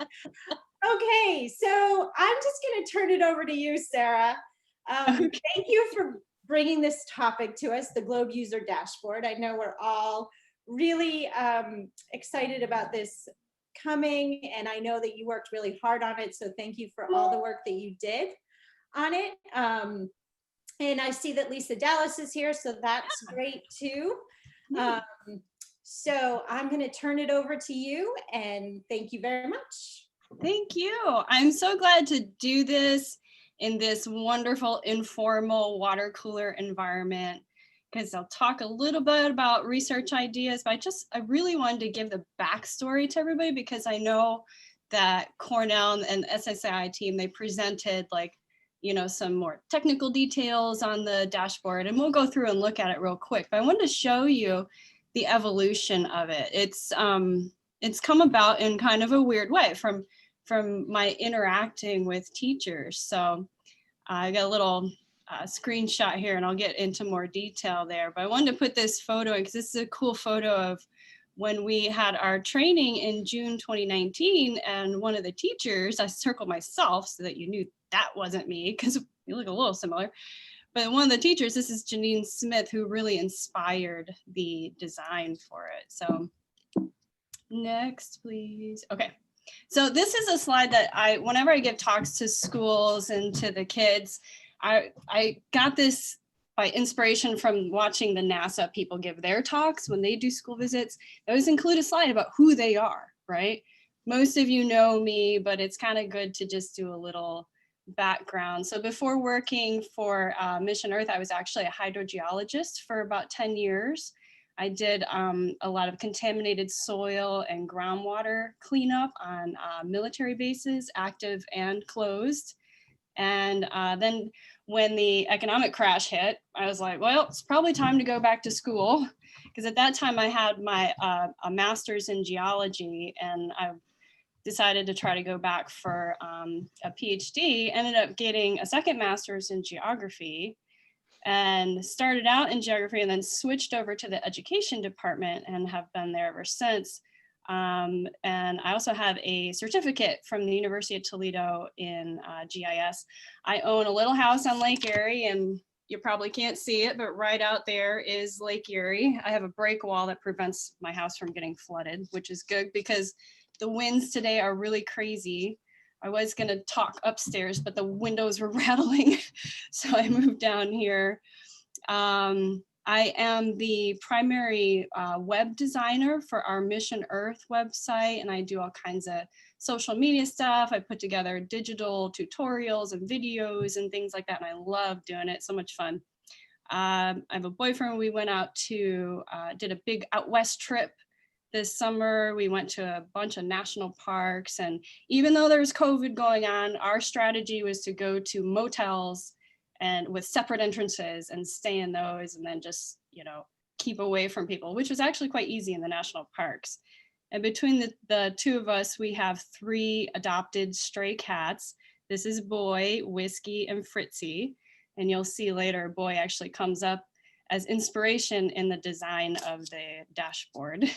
Okay, so I'm just going to turn it over to you, Sarah. Okay. Thank you for bringing this topic to us, the Globe User Dashboard. I know we're all really excited about this coming, and I know that you worked really hard on it, so thank you for all the work that you did on it. And I see that Lisa Dallas is here, so that's great too. So I'm going to turn it over to you, and thank you very much. Thank you. I'm so glad to do this in this wonderful informal water cooler environment, because I'll talk a little bit about research ideas, but I really wanted to give the backstory to everybody, because I know that Cornell and SSI team, they presented some more technical details on the dashboard, and we'll go through and look at it real quick. But I wanted to show you the evolution of it. It's come about in kind of a weird way from my interacting with teachers. So I got a little screenshot here, and I'll get into more detail there. But I wanted to put this photo in because this is a cool photo of when we had our training in June 2019, and one of the teachers, I circled myself so that you knew that wasn't me because we look a little similar. But one of the teachers, this is Janine Smith, who really inspired the design for it. So next, please. Okay. So this is a slide that whenever I give talks to schools and to the kids, I got this by inspiration from watching the NASA people give their talks when they do school visits. They always include a slide about who they are, right? Most of you know me, but it's kind of good to just do a little background. So before working for Mission Earth, I was actually a hydrogeologist for about 10 years. I did a lot of contaminated soil and groundwater cleanup on military bases, active and closed. And then when the economic crash hit, I was like, well, it's probably time to go back to school. Because at that time I had my a master's in geology, and I decided to try to go back for a PhD, ended up getting a second master's in geography, and started out in geography and then switched over to the education department and have been there ever since. And I also have a certificate from the University of Toledo in GIS. I own a little house on Lake Erie, and you probably can't see it, but right out there is Lake Erie. I have a break wall that prevents my house from getting flooded, which is good because the winds today are really crazy. I was going to talk upstairs, but the windows were rattling, so I moved down here. I am the primary web designer for our Mission Earth website, and I do all kinds of social media stuff. I put together digital tutorials and videos and things like that, and I love doing it. So much fun. I have a boyfriend. We went out to, did a big out west trip this summer. We went to a bunch of national parks, and even though there's COVID going on, our strategy was to go to motels and with separate entrances and stay in those, and then just, keep away from people, which was actually quite easy in the national parks. And between the two of us, we have 3 adopted stray cats. This is Boy, Whiskey, and Fritzy. And you'll see later, Boy actually comes up as inspiration in the design of the dashboard.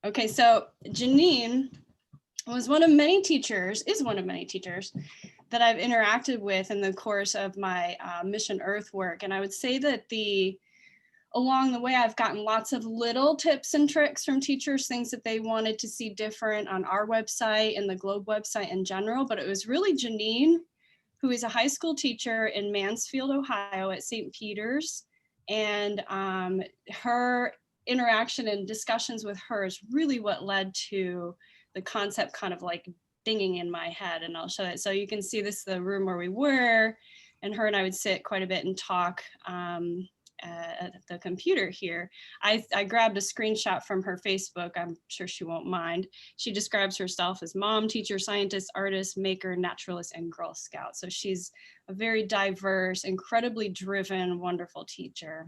Okay, so Janine is one of many teachers that I've interacted with in the course of my Mission Earth work. And I would say that along the way, I've gotten lots of little tips and tricks from teachers, things that they wanted to see different on our website and the GLOBE website in general. But it was really Janine, who is a high school teacher in Mansfield, Ohio at St. Peter's. And her interaction and discussions with her is really what led to the concept kind of like dinging in my head, and I'll show it. So you can see this is the room where we were, and her and I would sit quite a bit and talk at the computer here. I grabbed a screenshot from her Facebook. I'm sure she won't mind. She describes herself as mom, teacher, scientist, artist, maker, naturalist, and Girl Scout. So she's a very diverse, incredibly driven, wonderful teacher.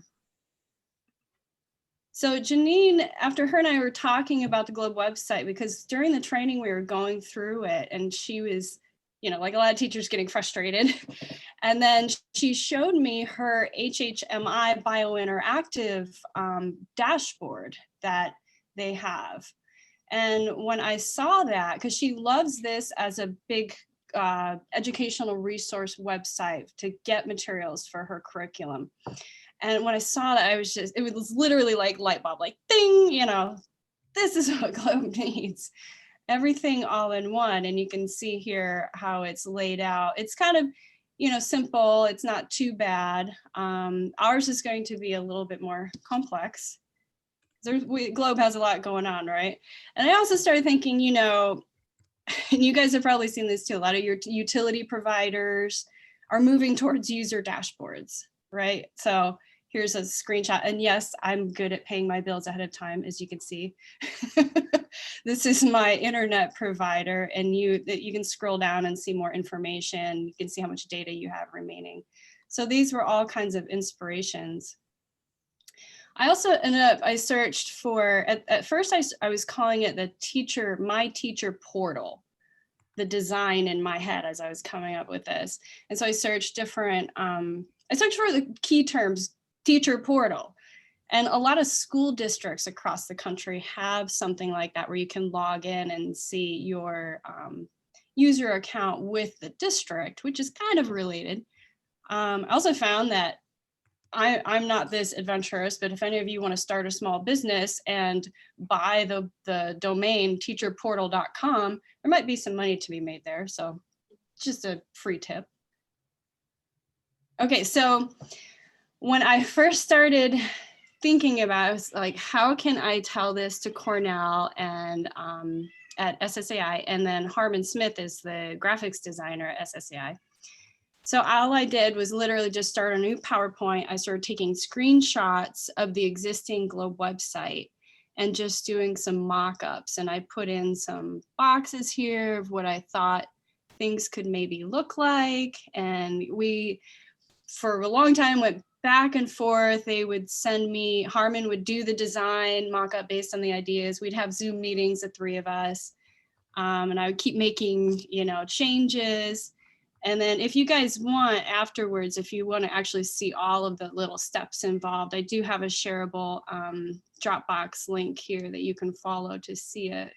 So Janine, after her and I were talking about the GLOBE website, because during the training we were going through it, and she was, like a lot of teachers, getting frustrated. And then she showed me her HHMI biointeractive dashboard that they have. And when I saw that, because she loves this as a big educational resource website to get materials for her curriculum. And when I saw that, it was literally like light bulb, like ding, you know, this is what GLOBE needs. Everything all in one. And you can see here how it's laid out. It's kind of, you know, simple. It's not too bad. Ours is going to be a little bit more complex. GLOBE has a lot going on, right? And I also started thinking, you know, and you guys have probably seen this too, a lot of your utility providers are moving towards user dashboards, right? So here's a screenshot. And yes, I'm good at paying my bills ahead of time, as you can see. This is my internet provider, and you can scroll down and see more information. You can see how much data you have remaining. So these were all kinds of inspirations. I also I searched for, at first I was calling it my teacher portal, the design in my head as I was coming up with this. And so I searched different, I searched for the key terms, teacher portal. And a lot of school districts across the country have something like that where you can log in and see your user account with the district, which is kind of related. I also found that I'm not this adventurous, but if any of you want to start a small business and buy the domain teacherportal.com, there might be some money to be made there. So just a free tip. Okay, so when I first started thinking about it, I was like, how can I tell this to Cornell and at SSAI, and then Harmon Smith is the graphics designer at SSAI. So all I did was literally just start a new PowerPoint. I started taking screenshots of the existing GLOBE website and just doing some mock-ups. And I put in some boxes here of what I thought things could maybe look like. And we, for a long time, went back and forth. They would send me, Harmon would do the design mock-up based on the ideas. We'd have Zoom meetings, the three of us. And I would keep making, you know, changes. And then if you guys want afterwards, if you want to actually see all of the little steps involved, I do have a shareable Dropbox link here that you can follow to see it.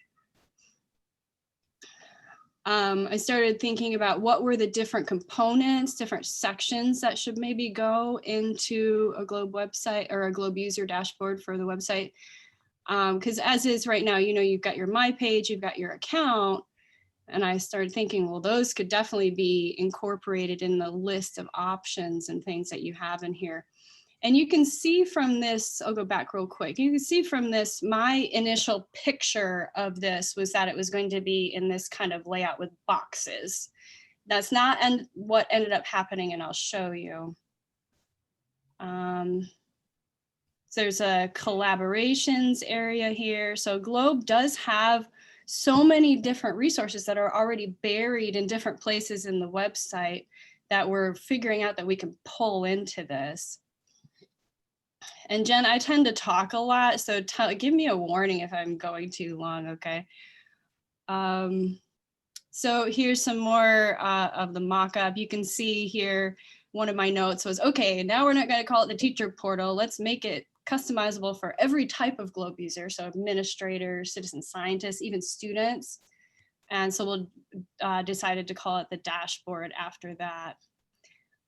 I started thinking about what were the different components, different sections that should maybe go into a GLOBE website or a GLOBE user dashboard for the website. Because as is right now, you know, you've got your My Page, you've got your account. And I started thinking, well, those could definitely be incorporated in the list of options and things that you have in here. And you can see from this, I'll go back real quick. You can see from this, my initial picture of this was that it was going to be in this kind of layout with boxes. That's not what ended up happening, and I'll show you. So there's a collaborations area here. So GLOBE does have so many different resources that are already buried in different places in the website that we're figuring out that we can pull into this. And Jen, I tend to talk a lot, so give me a warning if I'm going too long, okay? So here's some more of the mock-up. You can see here, one of my notes was, okay, now we're not gonna call it the teacher portal, let's make it customizable for every type of GLOBE user, so administrators, citizen scientists, even students. And so we'll decided to call it the dashboard after that.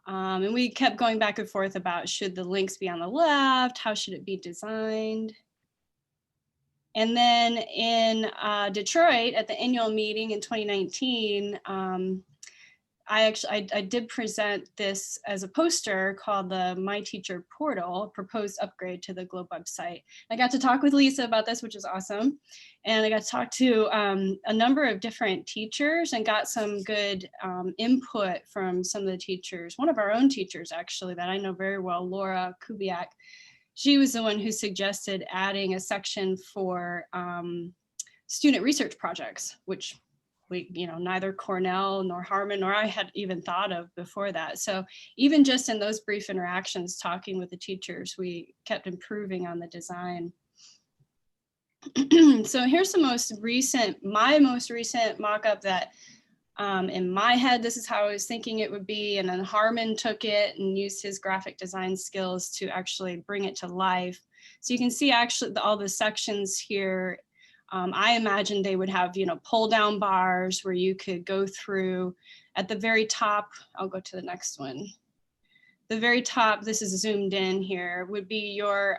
And we kept going back and forth about, should the links be on the left? How should it be designed? And then in Detroit at the annual meeting in 2019, I did present this as a poster called the My Teacher Portal, proposed upgrade to the GLOBE website. I got to talk with Lisa about this, which is awesome. And I got to talk to a number of different teachers and got some good input from some of the teachers. One of our own teachers, actually, that I know very well, Laura Kubiak. She was the one who suggested adding a section for student research projects, which neither Cornell nor Harmon nor I had even thought of before that. So even just in those brief interactions, talking with the teachers, we kept improving on the design. So here's the my most recent mock-up that in my head, this is how I was thinking it would be. And then Harmon took it and used his graphic design skills to actually bring it to life. So you can see actually all the sections here I imagine they would have, pull down bars where you could go through at the very top. I'll go to the next one. The very top, this is zoomed in here, would be your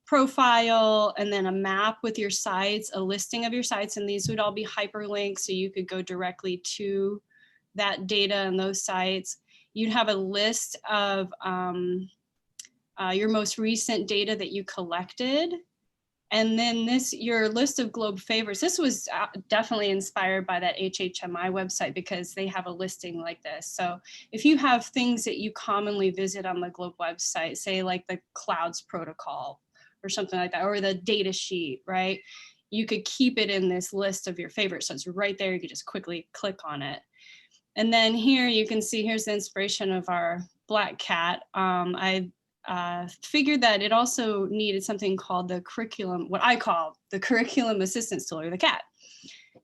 profile, and then a map with your sites, a listing of your sites, and these would all be hyperlinked so you could go directly to that data and those sites. You'd have a list of your most recent data that you collected. And then your list of GLOBE favorites. This was definitely inspired by that HHMI website because they have a listing like this. So if you have things that you commonly visit on the GLOBE website, say like the clouds protocol or something like that, or the data sheet, right? You could keep it in this list of your favorites. So it's right there, you could just quickly click on it. And then here you can see, here's the inspiration of our black cat. I figured that it also needed something called the curriculum, what I call the curriculum assistance tool, or the CAT.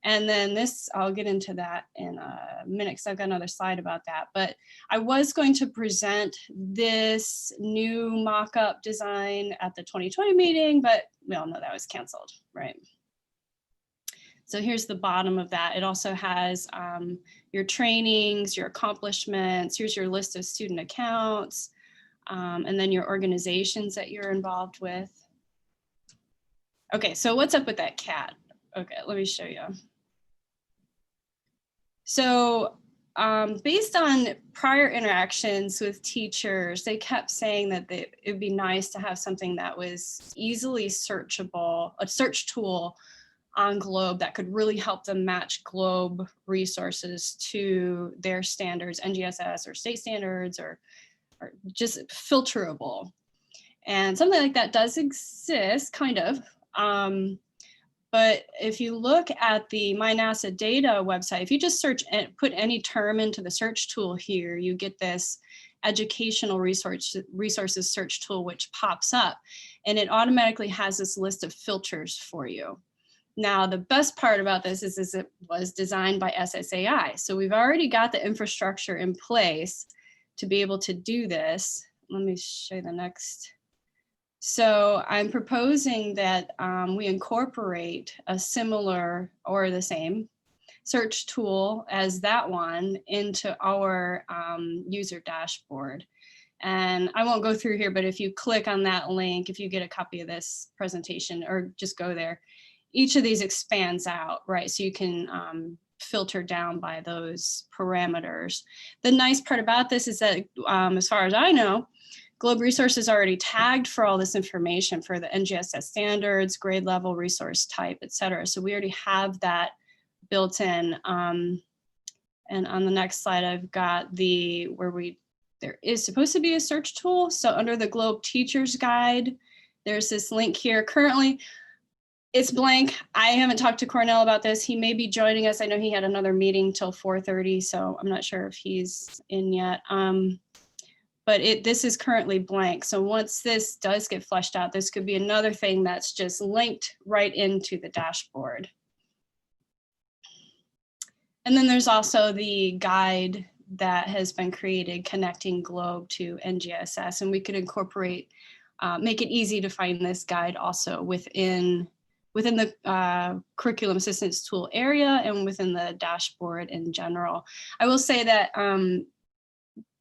And then this, I'll get into that in a minute because I've got another slide about that. But I was going to present this new mock-up design at the 2020 meeting, but we all know that was canceled, right? So here's the bottom of that. It also has your trainings, your accomplishments. Here's your list of student accounts, and then your organizations that you're involved with. Okay, so what's up with that cat? Okay, let me show you. So based on prior interactions with teachers, they kept saying that it'd be nice to have something that was easily searchable, a search tool on GLOBE that could really help them match GLOBE resources to their standards, NGSS or state standards, or just filterable. And something like that does exist, kind of. But if you look at the My NASA Data website, if you just search and put any term into the search tool here, you get this educational resources search tool, which pops up, and it automatically has this list of filters for you. Now, the best part about this is it was designed by SSAI. So we've already got the infrastructure in place to be able to do this. Let me show you the next. So I'm proposing that we incorporate a similar or the same search tool as that one into our user dashboard. And I won't go through here, but if you click on that link, if you get a copy of this presentation, or just go there, each of these expands out, right? So you can filter down by those parameters. The nice part about this is that as far as I know, GLOBE resources are already tagged for all this information for the NGSS standards, grade level, resource type, et cetera. So we already have that built in. And on the next slide, I've got there is supposed to be a search tool. So under the GLOBE Teacher's Guide, there's this link here. Currently, it's blank. I haven't talked to Cornell about this. He may be joining us. I know he had another meeting till 4:30, so I'm not sure if he's in yet. But this is currently blank. So once this does get fleshed out, this could be another thing that's just linked right into the dashboard. And then there's also the guide that has been created connecting GLOBE to NGSS, and we could incorporate, make it easy to find this guide also within the curriculum assistance tool area and within the dashboard in general. I will say that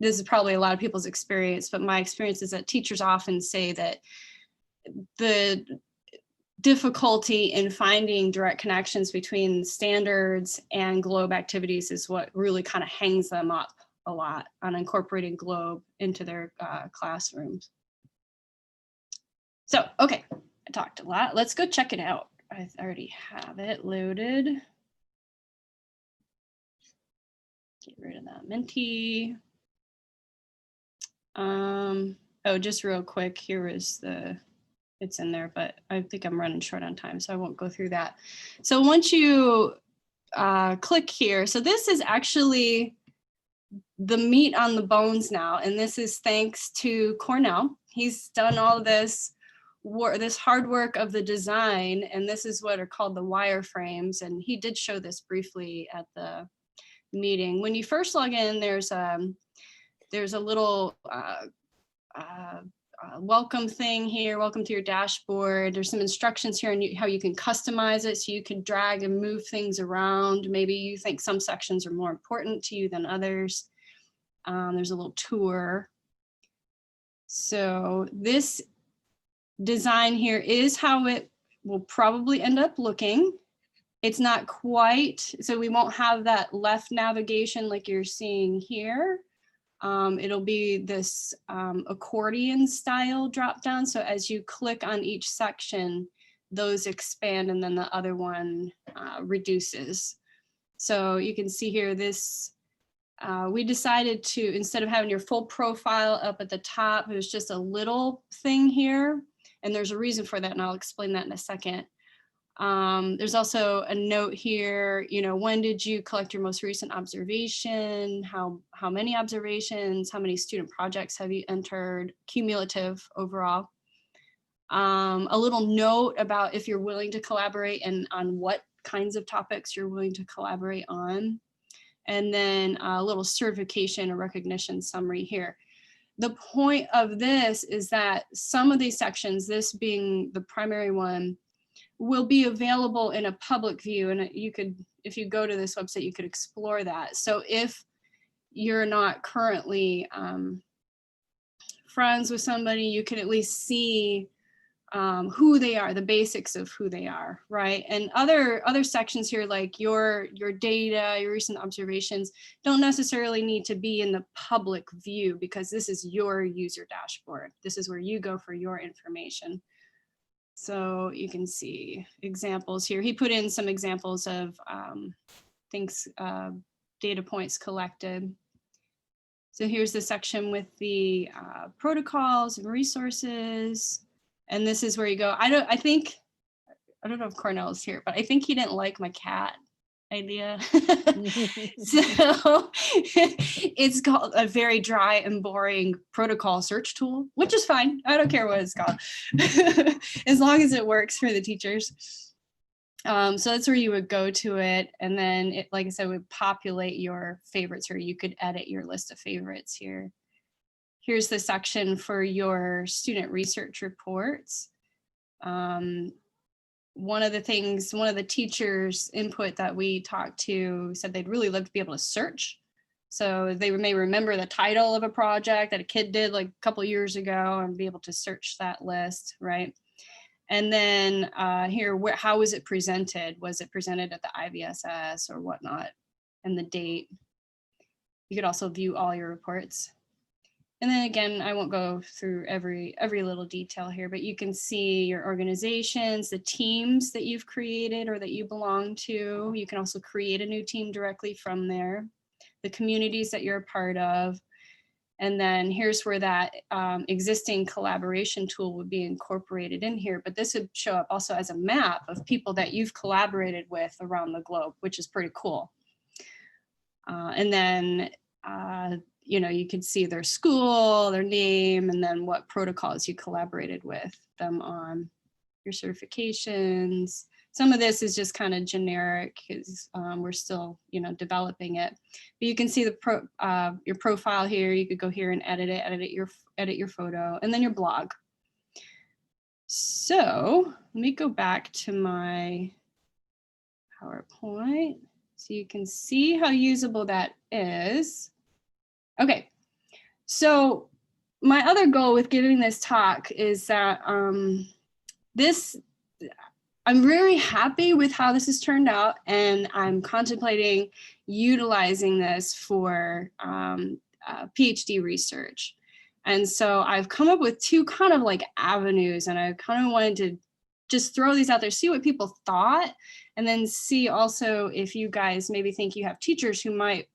this is probably a lot of people's experience, but my experience is that teachers often say that the difficulty in finding direct connections between standards and GLOBE activities is what really kind of hangs them up a lot on incorporating GLOBE into their classrooms. So, okay, I talked a lot. Let's go check it out. I already have it loaded. Get rid of that Menti. Oh, just real quick, here is it's in there, but I think I'm running short on time, so I won't go through that. So once you click here, so this is actually the meat on the bones now, and this is thanks to Cornell. He's done all this hard work of the design, and this is what are called the wireframes, and he did show this briefly at the meeting. When you first log in, there's a little welcome thing here, welcome to your dashboard. There's some instructions here on how you can customize it, so you can drag and move things around. Maybe you think some sections are more important to you than others. There's a little tour. So this design here is how it will probably end up looking. It's not quite, so we won't have that left navigation like you're seeing here. It'll be this accordion style drop down. So as you click on each section, those expand and then the other one reduces. So you can see here this, we decided to, instead of having your full profile up at the top, it was just a little thing here. And there's a reason for that, and I'll explain that in a second. There's also a note here, you know, when did you collect your most recent observation? How many observations? How many student projects have you entered? Cumulative overall. A little note about if you're willing to collaborate and on what kinds of topics you're willing to collaborate on. And then a little certification or recognition summary here. The point of this is that some of these sections, this being the primary one, will be available in a public view. And you could, if you go to this website, you could explore that. So if you're not currently friends with somebody, you can at least see who they are, the basics of who they are, right? And other sections here, like your data, your recent observations, don't necessarily need to be in the public view, because this is your user dashboard. This is where you go for your information. So you can see examples here. He put in some examples of things, data points collected. So here's the section with the protocols and resources. And this is where you go. I don't know if Cornell is here, but I think he didn't like my cat idea. So it's called a very dry and boring protocol search tool, which is fine. I don't care what it's called, as long as it works for the teachers. So that's where you would go to it. And then it, like I said, would populate your favorites, or you could edit your list of favorites here. Here's the section for your student research reports. One of the teachers' input that we talked to said they'd really love to be able to search. So they may remember the title of a project that a kid did like a couple years ago and be able to search that list, right? And then here, how was it presented? Was it presented at the IVSS or whatnot? And the date. You could also view all your reports. And then again, I won't go through every little detail here, but you can see your organizations, the teams that you've created or that you belong to. You can also create a new team directly from there, the communities that you're a part of. And then here's where that existing collaboration tool would be incorporated in here, but this would show up also as a map of people that you've collaborated with around the globe, which is pretty cool. And then, you know, you could see their school, their name, and then what protocols you collaborated with them on, your certifications. Some of this is just kind of generic because we're still, you know, developing it. But you can see the your profile here. You could go here and edit your photo, and then your blog. So let me go back to my PowerPoint so you can see how usable that is. Okay, so my other goal with giving this talk is that I'm very happy with how this has turned out, and I'm contemplating utilizing this for PhD research. And so I've come up with two kind of like avenues, and I kind of wanted to just throw these out there, see what people thought, and then see also if you guys maybe think you have teachers who might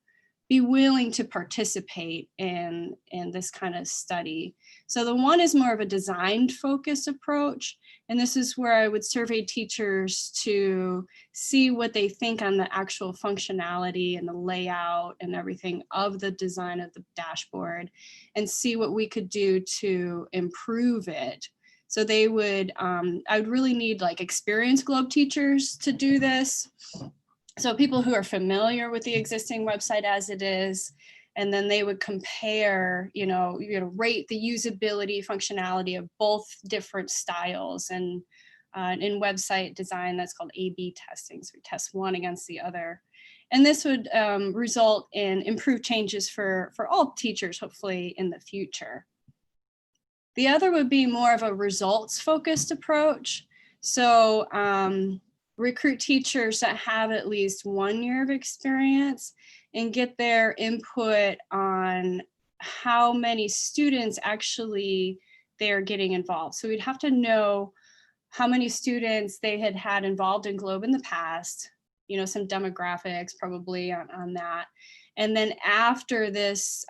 be willing to participate in this kind of study. So the one is more of a designed focused approach. And this is where I would survey teachers to see what they think on the actual functionality and the layout and everything of the design of the dashboard, and see what we could do to improve it. So they would, I would really need like experienced GLOBE teachers to do this. So people who are familiar with the existing website as it is, and then they would compare, rate the usability, functionality of both different styles. And in website design, that's called A/B testing. So we test one against the other. And this would result in improved changes for all teachers, hopefully in the future. The other would be more of a results-focused approach. So recruit teachers that have at least 1 year of experience and get their input on how many students actually they're getting involved. So we'd have to know how many students they had involved in GLOBE in the past, some demographics probably on that. And then after this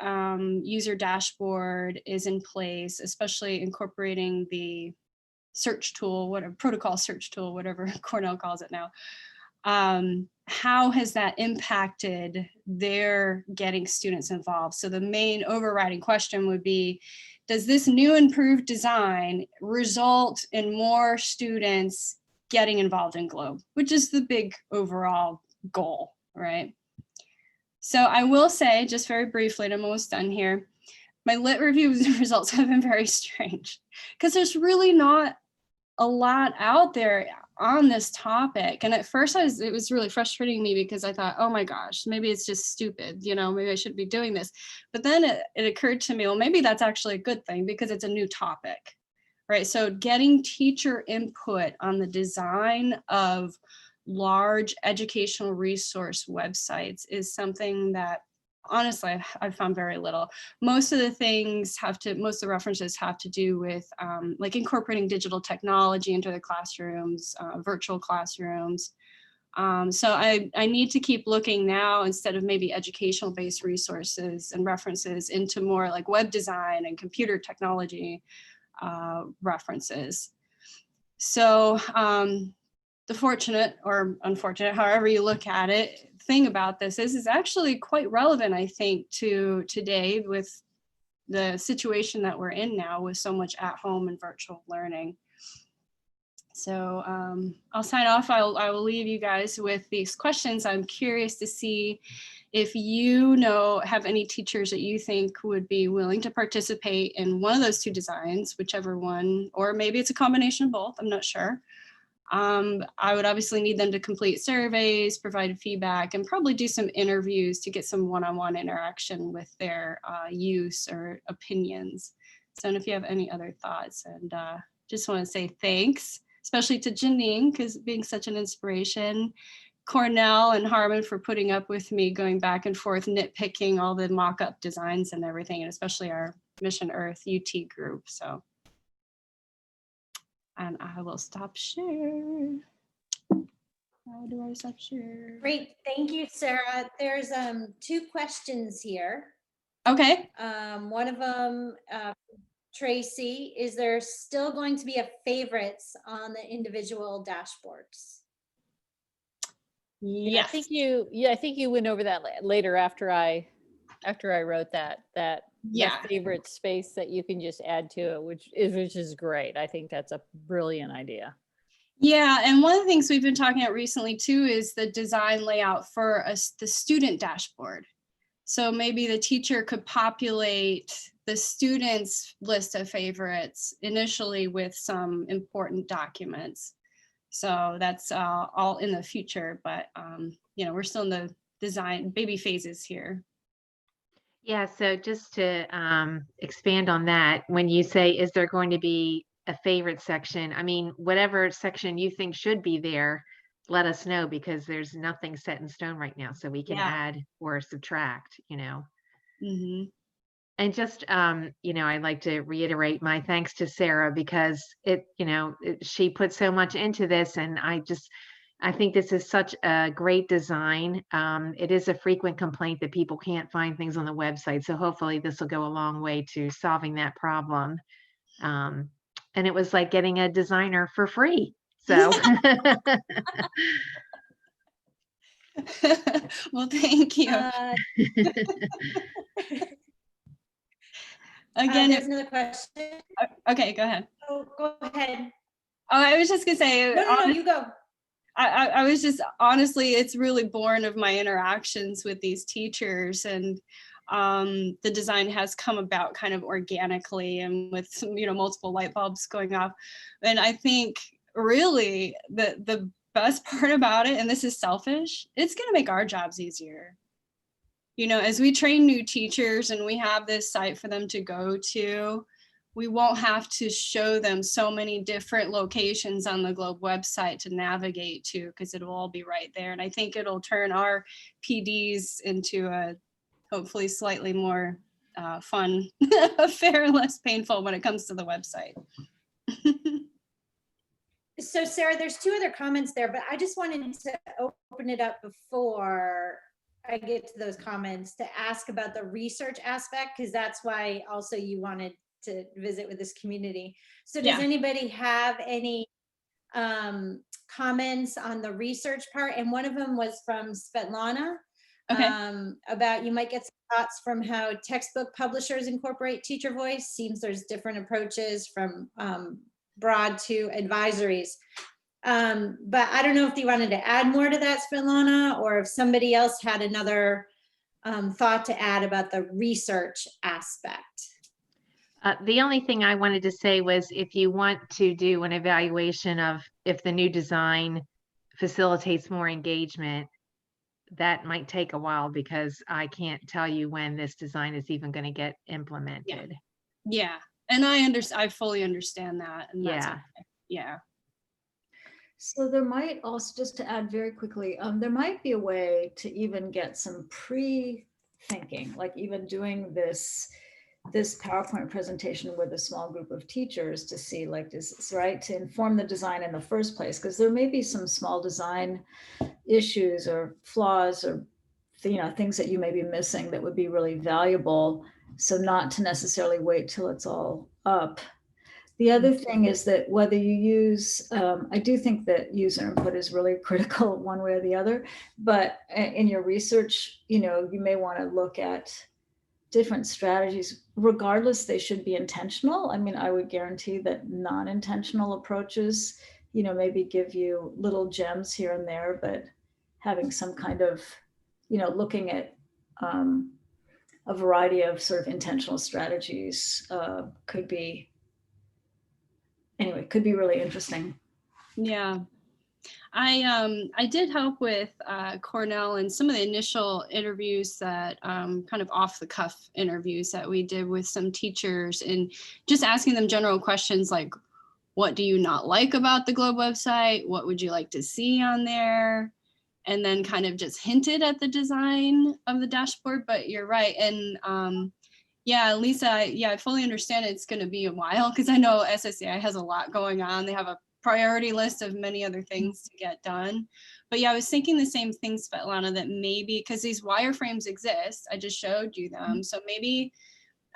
user dashboard is in place, especially incorporating the search tool, whatever protocol search tool, whatever Cornell calls it now, how has that impacted their getting students involved? So the main overriding question would be, does this new improved design result in more students getting involved in GLOBE, which is the big overall goal, right? So I will say, just very briefly, and I'm almost done here, my lit review results have been very strange because there's really not a lot out there on this topic. And at first it was really frustrating me because I thought, oh my gosh, maybe it's just stupid, maybe I shouldn't be doing this. But then it occurred to me, well, maybe that's actually a good thing because it's a new topic, right? So getting teacher input on the design of large educational resource websites is something that honestly I've found very little. Most of the references have to do with like incorporating digital technology into the classrooms, virtual classrooms. So I need to keep looking now, instead of maybe educational based resources and references, into more like web design and computer technology references. So the fortunate or unfortunate, however you look at it, thing about this is actually quite relevant, I think, to today with the situation that we're in now with so much at home and virtual learning. So I'll sign off. I will leave you guys with these questions. I'm curious to see if have any teachers that you think would be willing to participate in one of those two designs, whichever one, or maybe it's a combination of both, I'm not sure. I would obviously need them to complete surveys, provide feedback, and probably do some interviews to get some one-on-one interaction with their use or opinions. So if you have any other thoughts, and just want to say thanks, especially to Janine, because being such an inspiration, Cornell and Harmon for putting up with me going back and forth, nitpicking all the mock-up designs and everything, and especially our Mission Earth UT group. So. And I will stop share. How do I stop share? Great, thank you, Sarah. There's 2 questions here. Okay. One of them, Tracy, is there still going to be a favorites on the individual dashboards? Yes. I think you went over that later after I wrote that Yeah. the favorite space that you can just add to it, which is great. I think that's a brilliant idea. Yeah, and one of the things we've been talking about recently too is the design layout for the student dashboard. So maybe the teacher could populate the students' list of favorites initially with some important documents. So that's all in the future, but we're still in the design baby phases here. Yeah, so just to expand on that, when you say, is there going to be a favorite section? I mean, whatever section you think should be there, let us know, because there's nothing set in stone right now. So we can add or subtract, Mm-hmm. And just, I'd like to reiterate my thanks to Sarah, because she put so much into this, and I think this is such a great design. It is a frequent complaint that people can't find things on the website. So hopefully this will go a long way to solving that problem. And it was like getting a designer for free. So. Well, thank you. Again, there's another question. Okay, go ahead. Oh, go ahead. Oh, I was just gonna say. No, you go. I was just, honestly, it's really born of my interactions with these teachers, and the design has come about kind of organically and with some, multiple light bulbs going off. And I think really the best part about it, and this is selfish, it's going to make our jobs easier. As we train new teachers and we have this site for them to go to, we won't have to show them so many different locations on the GLOBE website to navigate to, because it'll all be right there. And I think it'll turn our PDs into a hopefully slightly more fun affair, less painful when it comes to the website. So Sarah, there's two other comments there, but I just wanted to open it up before I get to those comments to ask about the research aspect, because that's why also you wanted to visit with this community. So does anybody have any comments on the research part? And one of them was from Svetlana. Okay. About you might get some thoughts from how textbook publishers incorporate teacher voice. Seems there's different approaches from broad to advisories. But I don't know if you wanted to add more to that, Svetlana, or if somebody else had another thought to add about the research aspect. The only thing I wanted to say was, if you want to do an evaluation of if the new design facilitates more engagement, that might take a while, because I can't tell you when this design is even going to get implemented. Yeah. And I fully understand that. And that's okay. Yeah. So there might also, just to add very quickly, there might be a way to even get some pre-thinking, like even doing this PowerPoint presentation with a small group of teachers to see, like, this is right, to inform the design in the first place, because there may be some small design issues or flaws or things that you may be missing that would be really valuable. So not to necessarily wait till it's all up. The other thing is that whether you use, I do think that user input is really critical one way or the other, but in your research, you may want to look at different strategies. Regardless, they should be intentional. I mean, I would guarantee that non-intentional approaches, maybe give you little gems here and there, but having some kind of, looking at a variety of sort of intentional strategies could be really interesting. Yeah. I did help with Cornell in some of the initial interviews that kind of off the cuff interviews that we did with some teachers, and just asking them general questions like, what do you not like about the GLOBE website? What would you like to see on there? And then kind of just hinted at the design of the dashboard. But you're right. And yeah, Lisa, I fully understand it's going to be a while, because I know SSCI has a lot going on. They have a priority list of many other things to get done. But yeah, I was thinking the same thing, Svetlana, that maybe, because these wireframes exist, I just showed you them. So maybe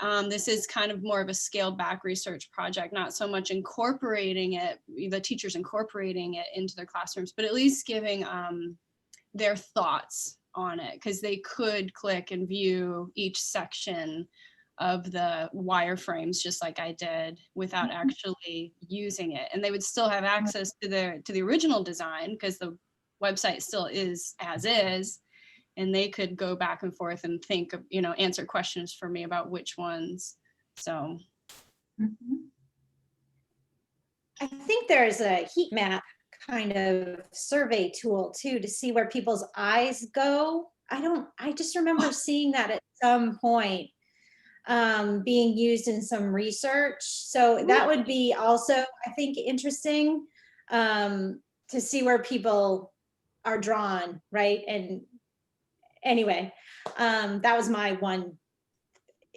this is kind of more of a scaled back research project, not so much incorporating it, the teachers incorporating it into their classrooms, but at least giving their thoughts on it, because they could click and view each section of the wireframes just like I did without actually using it, and they would still have access to the original design, because the website still is as is, and they could go back and forth and think of, answer questions for me about which ones. So I think there's a heat map kind of survey tool too, to see where people's eyes go. I just remember seeing that at some point being used in some research. So that would be also, I think, interesting to see where people are drawn, right? And anyway, that was my one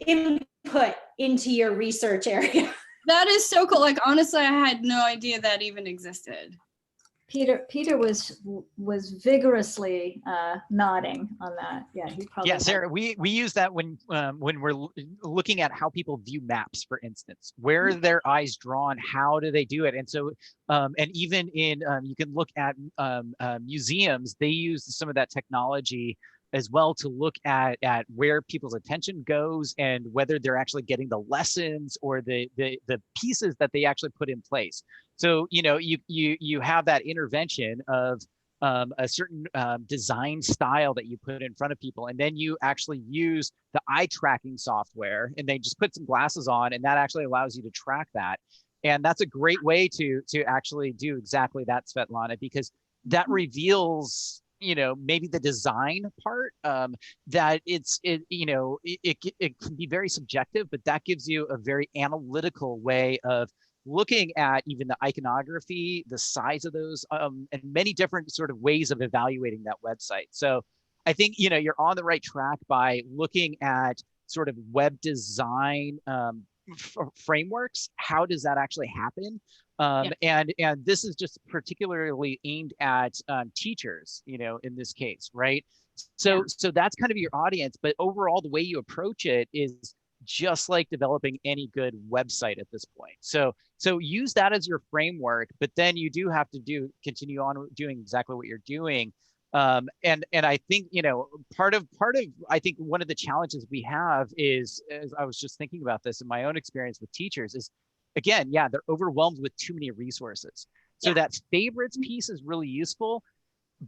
input into your research area. that is so cool. Like, honestly, I had no idea that even existed. Peter was vigorously nodding on that. Yeah, he probably. Yeah, Sarah, we use that when we're looking at how people view maps, for instance. Where are their eyes drawn? How do they do it? And so, and even in you can look at museums. They use some of that technology as well to look at where people's attention goes and whether they're actually getting the lessons or the pieces that they actually put in place. So, you have that intervention of a certain design style that you put in front of people, and then you actually use the eye tracking software, and they just put some glasses on, and that actually allows you to track that. And that's a great way to actually do exactly that, Svetlana, because that reveals, you know, maybe the design part, that it can be very subjective, but that gives you a very analytical way of looking at even the iconography, the size of those, and many different sort of ways of evaluating that website. So I think, you know, you're on the right track by looking at sort of web design frameworks. How does that actually happen? And this is just particularly aimed at teachers, you know, in this case, right? So that's kind of your audience, but overall, the way you approach it is just like developing any good website at this point. So use that as your framework, but then you do have to continue on doing exactly what you're doing. And I think, you know, part of I think one of the challenges we have is, as I was just thinking about this in my own experience with teachers, is again, yeah, they're overwhelmed with too many resources. So that favorites piece is really useful,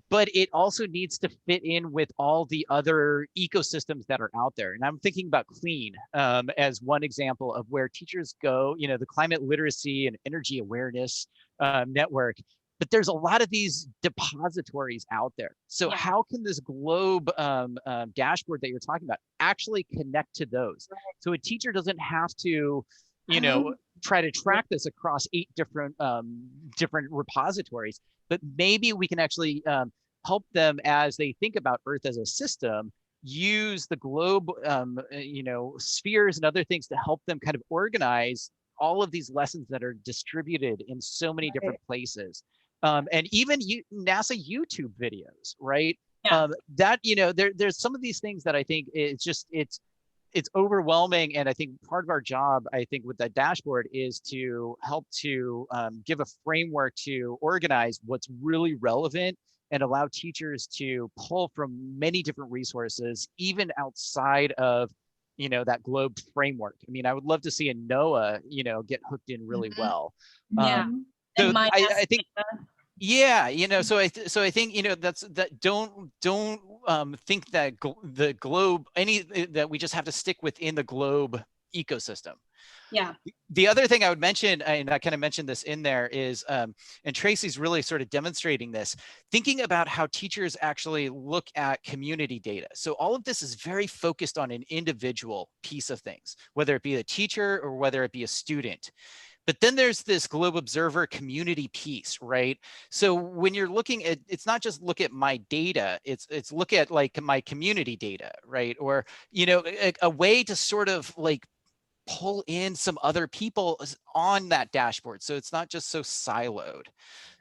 but it also needs to fit in with all the other ecosystems that are out there. And I'm thinking about CLEAN as one example of where teachers go, you know, the Climate Literacy and Energy Awareness Network. But there's a lot of these depositories out there. So how can this GLOBE dashboard that you're talking about actually connect to those? So a teacher doesn't have to, you know, try to track this across 8 different repositories, but maybe we can actually help them as they think about Earth as a system, use the GLOBE, you know, spheres and other things to help them kind of organize all of these lessons that are distributed in so many different places. And even NASA YouTube videos, right? That, you know, there's some of these things that I think it's overwhelming. And I think part of our job, I think, with that dashboard is to help to give a framework to organize what's really relevant and allow teachers to pull from many different resources, even outside of, you know, that GLOBE framework. I mean, I would love to see a NOAA, you know, get hooked in really well. So I think, yeah, you know, so I think, you know, don't think that the GLOBE, that we just have to stick within the GLOBE ecosystem. Yeah. The other thing I would mention, and I kind of mentioned this in there, is, and Tracy's really sort of demonstrating this, thinking about how teachers actually look at community data. So all of this is very focused on an individual piece of things, whether it be a teacher or whether it be a student. But then there's this GLOBE Observer community piece, right? So when you're looking at, it's not just look at my data, it's look at like my community data, right? Or, you know, a way to sort of like pull in some other people on that dashboard, so it's not just so siloed.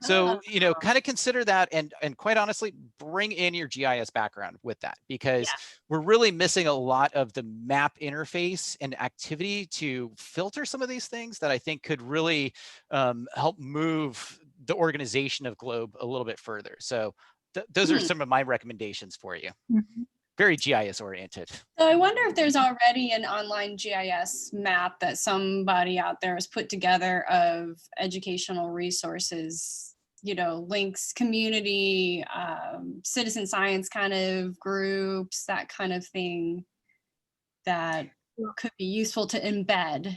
So, you know, kind of consider that, and quite honestly, bring in your GIS background with that, because we're really missing a lot of the map interface and activity to filter some of these things that I think could really help move the organization of GLOBE a little bit further. So those are some of my recommendations for you. Very GIS oriented. So I wonder if there's already an online GIS map that somebody out there has put together of educational resources, you know, links, community, citizen science kind of groups, that kind of thing that could be useful to embed.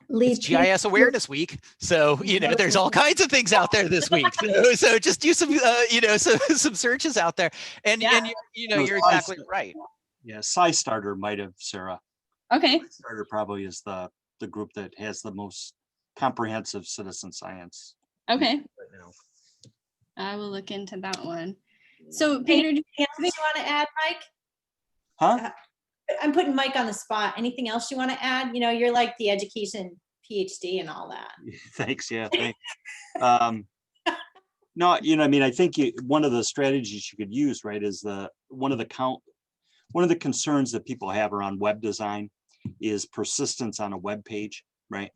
It's GIS Awareness Week, so, you know, there's all kinds of things out there this week. So just do some, you know, some searches out there, and you know, you're exactly right. Yeah, SciStarter might have, Sarah. Okay. SciStarter probably is the group that has the most comprehensive citizen science. Okay. Right now. I will look into that one. So Peter, Anything else you want to add, Mike? Huh? I'm putting Mike on the spot. Anything else you want to add? You know, you're like the education PhD and all that. Thanks. Yeah. Thanks. No, you know, I mean, I think one of the strategies you could use, right, is one of the concerns that people have around web design is persistence on a web page, right?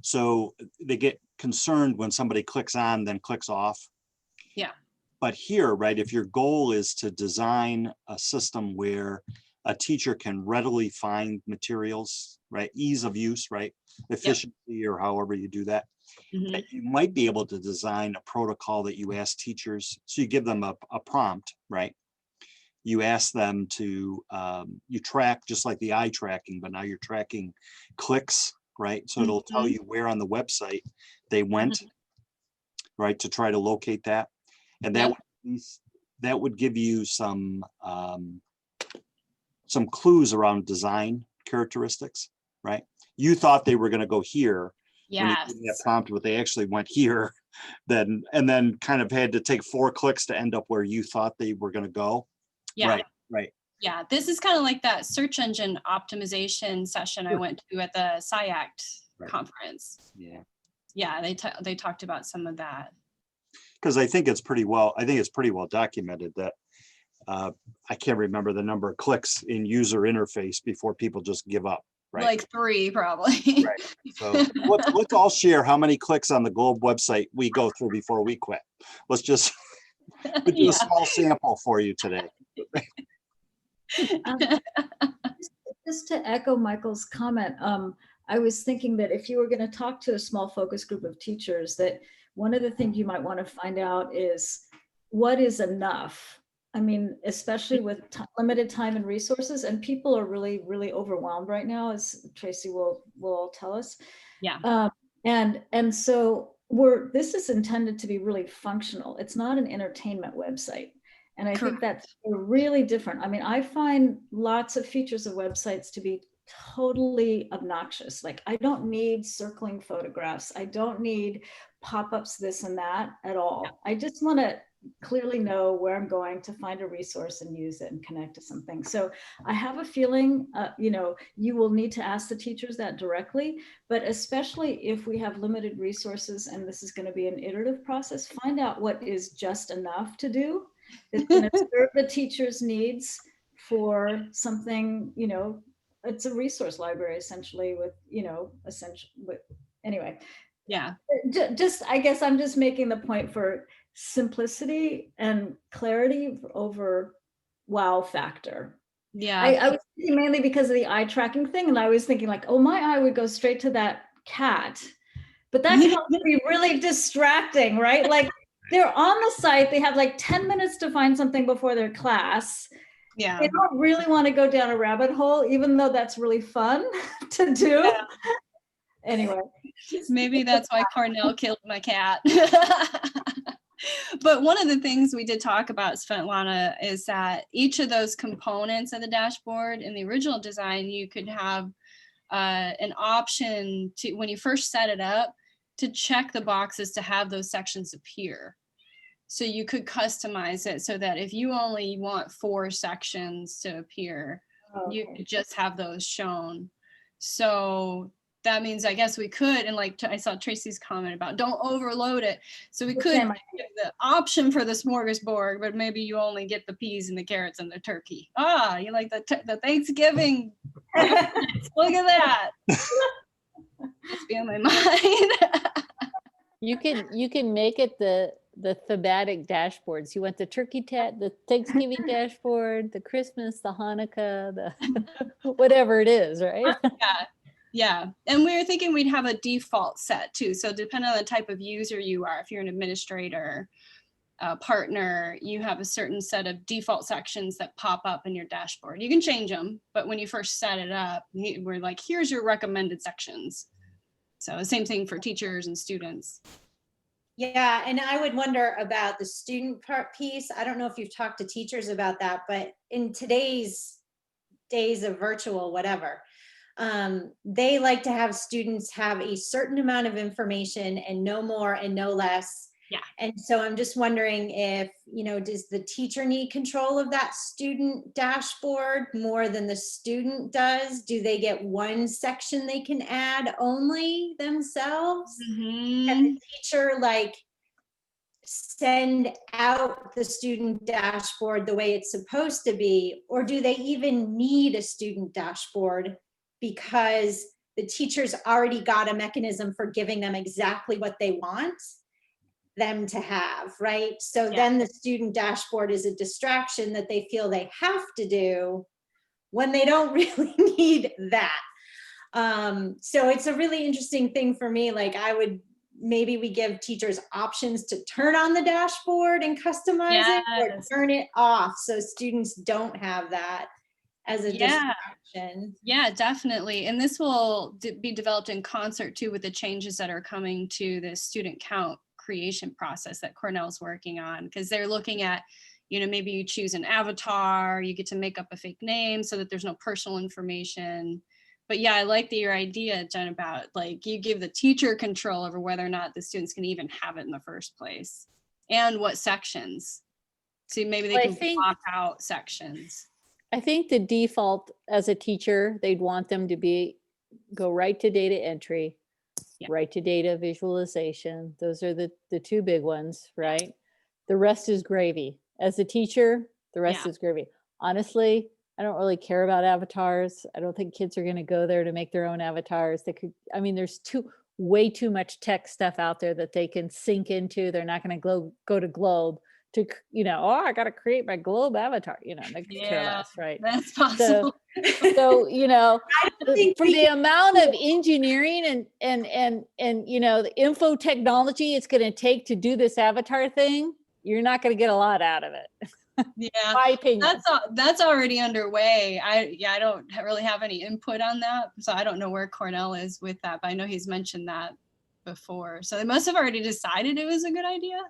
So they get concerned when somebody clicks on, then clicks off. Yeah. But here, right, if your goal is to design a system where a teacher can readily find materials, right? Ease of use, right? Efficiency, or however you do that. Mhm. That you might be able to design a protocol that you ask teachers. So you give them a prompt, right? You ask them to, you track just like the eye tracking, but now you're tracking clicks, right? So it'll tell you where on the website they went, right? To try to locate that. And that Yep. would at least, that would give you some clues around design characteristics, right? You thought they were going to go here when you Yes. gave that prompt, but they actually went here, then, and then kind of had to take 4 clicks to end up where you thought they were going to go. Yeah. Right, right. Yeah, this is kind of like that search engine optimization session I went to at the SciAct conference. Yeah. Yeah, they talked about some of that. Because I think it's pretty well documented that I can't remember the number of clicks in user interface before people just give up. Right. Like 3 probably. Right. So let's all share how many clicks on the GLOBE website we go through before we quit. Let's just do Yeah. a small sample for you today. Just to echo Michael's comment, I was thinking that if you were going to talk to a small focus group of teachers, that one of the things you might want to find out is what is enough. I mean, especially with limited time and resources, and people are really, really overwhelmed right now, as Tracy will tell us. Yeah. And so this is intended to be really functional. It's not an entertainment website. And I think that's really different. I mean, I find lots of features of websites to be totally obnoxious. Like, I don't need circling photographs. I don't need pop-ups, this and that at all. I just want to clearly know where I'm going to find a resource and use it and connect to something. So I have a feeling, you will need to ask the teachers that directly, but especially if we have limited resources and this is going to be an iterative process, find out what is just enough to do that's going to serve the teacher's needs for something, it's a resource library essentially with, anyway. Yeah. Just, I guess I'm just making the point for simplicity and clarity over wow factor. Yeah. I was thinking mainly because of the eye tracking thing, and I was thinking like, oh, my eye would go straight to that cat, but that can also be really distracting, right? Like, they're on the site, they have like 10 minutes to find something before their class. Yeah. They don't really want to go down a rabbit hole, even though that's really fun to do. Yeah. Anyway. Maybe that's why Cornell killed my cat. But one of the things we did talk about, Svetlana, is that each of those components of the dashboard in the original design, you could have an option to, when you first set it up, to check the boxes to have those sections appear. So you could customize it so that if you only want 4 sections to appear, you could just have those shown. So that means, I guess we could, and like I saw Tracy's comment about don't overload it. So we could give the option for the smorgasbord, but maybe you only get the peas and the carrots and the turkey. Ah, you like the Thanksgiving. Look at that. Just be on my mind. You can make it the thematic dashboards. You want the the Thanksgiving dashboard, the Christmas, the Hanukkah, the whatever it is, right? Yeah. And we were thinking we'd have a default set too. So depending on the type of user you are, if you're an administrator, partner, you have a certain set of default sections that pop up in your dashboard. You can change them, but when you first set it up, we're like, here's your recommended sections. So the same thing for teachers and students. Yeah, and I would wonder about the student part piece. I don't know if you've talked to teachers about that, but in today's days of virtual, whatever, they like to have students have a certain amount of information and no more and no less. Yeah. And so I'm just wondering if, does the teacher need control of that student dashboard more than the student does? Do they get one section they can add only themselves? Mm-hmm. And the teacher send out the student dashboard the way it's supposed to be? Or do they even need a student dashboard because the teacher's already got a mechanism for giving them exactly what they want them to have, right? So then the student dashboard is a distraction that they feel they have to do, when they don't really need that. So it's a really interesting thing for me. Like maybe we give teachers options to turn on the dashboard and customize it, or Yes. turn it off so students don't have that as a Yeah. distraction. Yeah, definitely. And this will be developed in concert too with the changes that are coming to the student count creation process that Cornell's working on, because they're looking at, maybe you choose an avatar, you get to make up a fake name so that there's no personal information. But yeah, I like your idea, Jen, about like you give the teacher control over whether or not the students can even have it in the first place and what sections. So maybe they Well, I can think- block out sections. I think the default as a teacher, they'd want them to go right to data entry, Yeah. right to data visualization. Those are the two big ones, right? The rest is gravy. As a teacher, the rest Yeah. is gravy. Honestly, I don't really care about avatars. I don't think kids are going to go there to make their own avatars. There's way too much tech stuff out there that they can sink into. They're not going to go to Globe to, I got to create my Globe avatar, they could care Yeah. less, right? That's possible. So, think for we the amount of engineering and the info technology it's going to take to do this avatar thing, you're not going to get a lot out of it. Yeah. My opinion. That's already underway. I don't really have any input on that, so I don't know where Cornell is with that, but I know he's mentioned that before. So they must have already decided it was a good idea.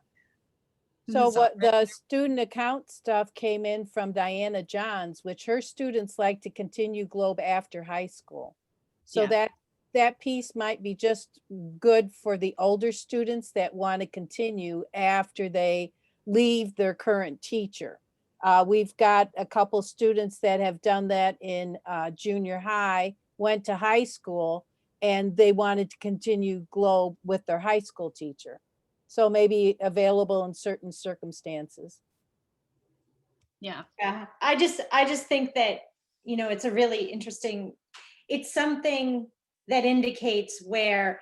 So It's what the student account stuff came in from Diana Johns, which her students like to continue Globe after high school. So Yeah. that piece might be just good for the older students that want to continue after they leave their current teacher. We've got a couple students that have done that in junior high, went to high school, and they wanted to continue Globe with their high school teacher. So maybe available in certain circumstances. Yeah. Yeah, I just think that, it's a really interesting, it's something that indicates where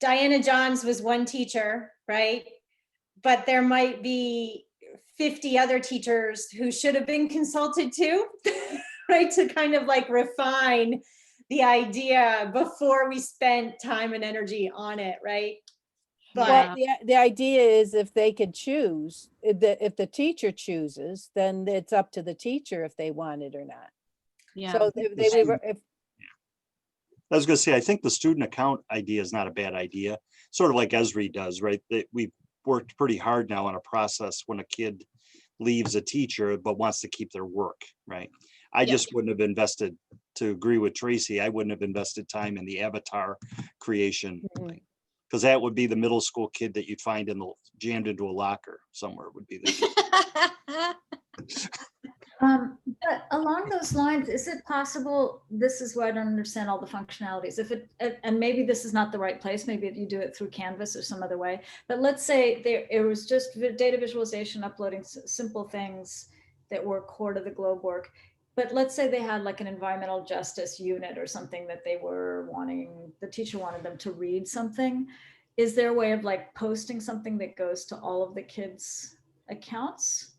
Diana Johns was one teacher, right? But there might be 50 other teachers who should have been consulted too, right? To kind of like refine the idea before we spent time and energy on it, right? Well, Yeah. the idea is if they could choose, if the teacher chooses, then it's up to the teacher if they want it or not. Yeah. So if I was gonna say, I think the student account idea is not a bad idea, sort of like Esri does, right? That we've worked pretty hard now on a process when a kid leaves a teacher but wants to keep their work, right? I Yeah. just wouldn't have invested, to agree with Tracy, I wouldn't have invested time in the avatar creation. Mhm. Because that would be the middle school kid that you'd find jammed into a locker somewhere would be the. But along those lines, is it possible, this is where I don't understand all the functionalities, and maybe this is not the right place, maybe you do it through Canvas or some other way, but let's say it was just data visualization, uploading simple things that were core to the Globe work. But let's say they had like an environmental justice unit or something that the teacher wanted them to read something. Is there a way of like posting something that goes to all of the kids' accounts?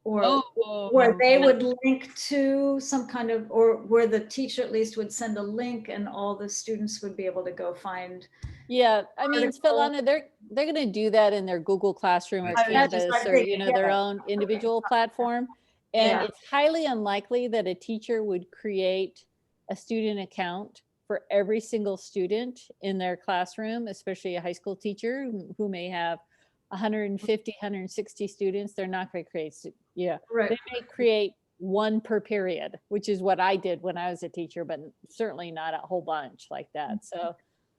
Or where they would link to some kind of, or where the teacher at least would send a link and all the students would be able to go find. Yeah, I mean, Article. Philana, they're going to do that in their Google Classroom or That's what I was Canvas just or, thinking, their yeah. own individual platform. And Yeah. it's highly unlikely that a teacher would create a student account for every single student in their classroom, especially a high school teacher who may have 150, 160 students. They're not going to create, Right. they may create one per period, which is what I did when I was a teacher, but certainly not a whole bunch like that. So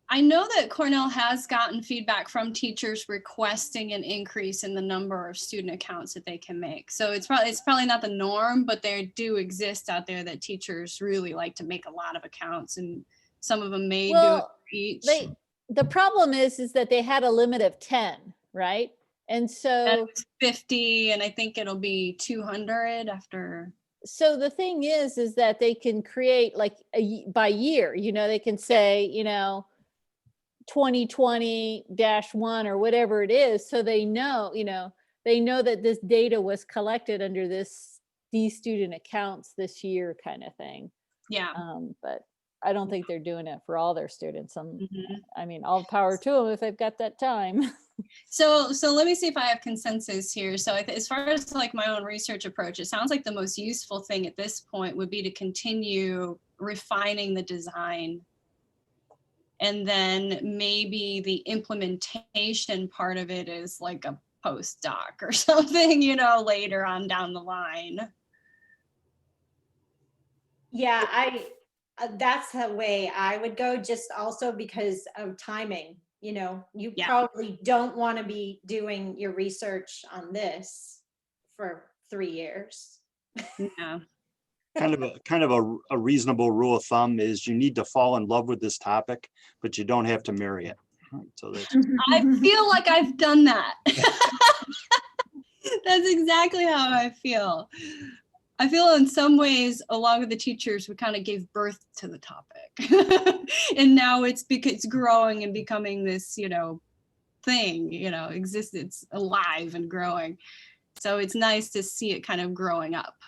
I know that Cornell has gotten feedback from teachers requesting an increase in the number of student accounts that they can make. So it's probably not the norm, but there do exist out there that teachers really like to make a lot of accounts, and some of them may do it for each. the problem is that they had a limit of 10, right? And And so it's 50, and I think it'll be 200 after. so the thing is that they can create like by year, they can say, 2020-1 or whatever it is. So they know that this data was collected under these these student accounts this year kind of thing. Yeah. But I don't think they're doing it for all their students. Mhm. I mean, all the power to them if they've got that time. So let me see if I have consensus here. So as far as like my own research approach, it sounds like the most useful thing at this point would be to continue refining the design. And then maybe the implementation part of it is like a postdoc or something, you know, later on down the line. Yeah, that's the way I would go, just also because of timing. You know, you Yeah. probably don't want to be doing your research on this for 3 years. Yeah. Kind of a reasonable rule of thumb is you need to fall in love with this topic, but you don't have to marry it. So that's I feel like I've done that. That's exactly how I feel. I feel in some ways, along with the teachers, we kind of gave birth to the topic. And now it's growing and becoming this, you know, thing, you know, exists, it's alive and growing. So it's nice to see it kind of growing up.